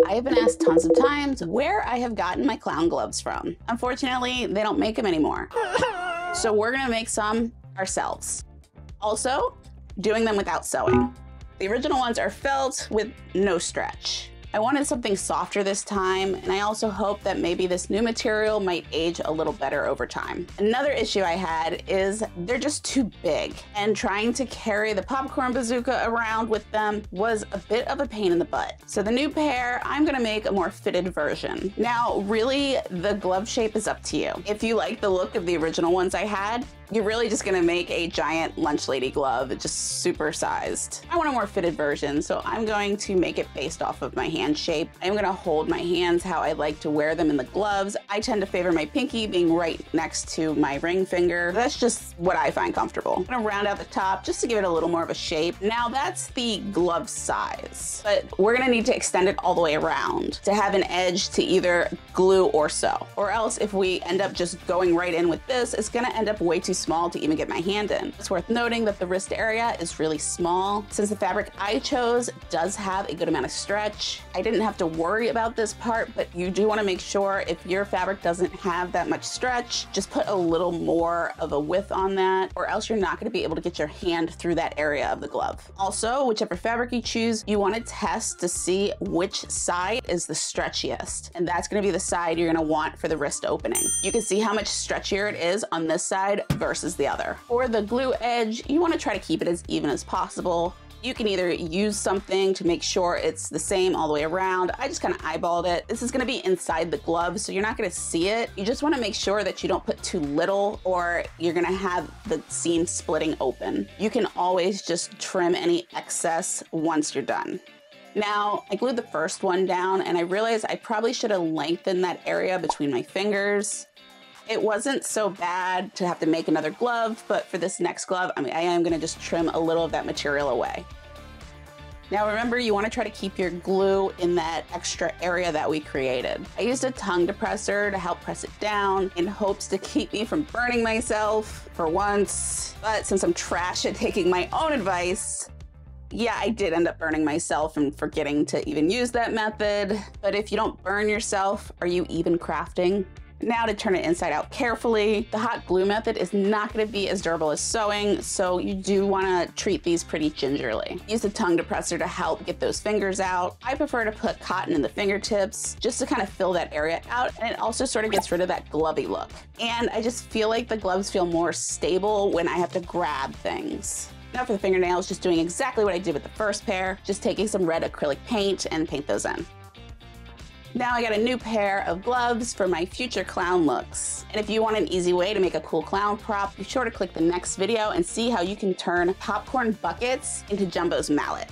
I have been asked tons of times where I have gotten my clown gloves from. Unfortunately, they don't make them anymore. So we're gonna make some ourselves. Also, doing them without sewing. The original ones are felt with no stretch. I wanted something softer this time, and I also hope that maybe this new material might age a little better over time. Another issue I had is they're just too big, and trying to carry the popcorn bazooka around with them was a bit of a pain in the butt. So the new pair, I'm gonna make a more fitted version. Now, really, the glove shape is up to you. If you like the look of the original ones I had, you're really just gonna make a giant lunch lady glove, just super sized. I want a more fitted version, so I'm going to make it based off of my hand shape. I'm gonna hold my hands how I like to wear them in the gloves. I tend to favor my pinky being right next to my ring finger. That's just what I find comfortable. I'm gonna round out the top just to give it a little more of a shape. Now that's the glove size, but we're gonna need to extend it all the way around to have an edge to either glue or sew. Or else if we end up just going right in with this, it's gonna end up way too small to even get my hand in. It's worth noting that the wrist area is really small. Since the fabric I chose does have a good amount of stretch, I didn't have to worry about this part, but you do want to make sure if your fabric doesn't have that much stretch, just put a little more of a width on that, or else you're not going to be able to get your hand through that area of the glove. Also, whichever fabric you choose, you want to test to see which side is the stretchiest, and that's going to be the side you're going to want for the wrist opening. You can see how much stretchier it is on this side versus the other. For the glue edge, you want to try to keep it as even as possible. You can either use something to make sure it's the same all the way around. I just kind of eyeballed it. This is going to be inside the glove, so you're not going to see it. You just want to make sure that you don't put too little, or you're going to have the seam splitting open. You can always just trim any excess once you're done. Now, I glued the first one down, and I realized I probably should have lengthened that area between my fingers. It wasn't so bad to have to make another glove, but for this next glove, I am gonna just trim a little of that material away. Now remember, you wanna try to keep your glue in that extra area that we created. I used a tongue depressor to help press it down in hopes to keep me from burning myself for once. But since I'm trash at taking my own advice, yeah, I did end up burning myself and forgetting to even use that method. But if you don't burn yourself, are you even crafting? Now to turn it inside out carefully. The hot glue method is not going to be as durable as sewing, so you do want to treat these pretty gingerly. Use the tongue depressor to help get those fingers out. I prefer to put cotton in the fingertips just to kind of fill that area out, and it also sort of gets rid of that glovey look. And I just feel like the gloves feel more stable when I have to grab things. Now for the fingernails, just doing exactly what I did with the first pair, just taking some red acrylic paint and paint those in. Now I got a new pair of gloves for my future clown looks. And if you want an easy way to make a cool clown prop, be sure to click the next video and see how you can turn popcorn buckets into Jumbo's mallet.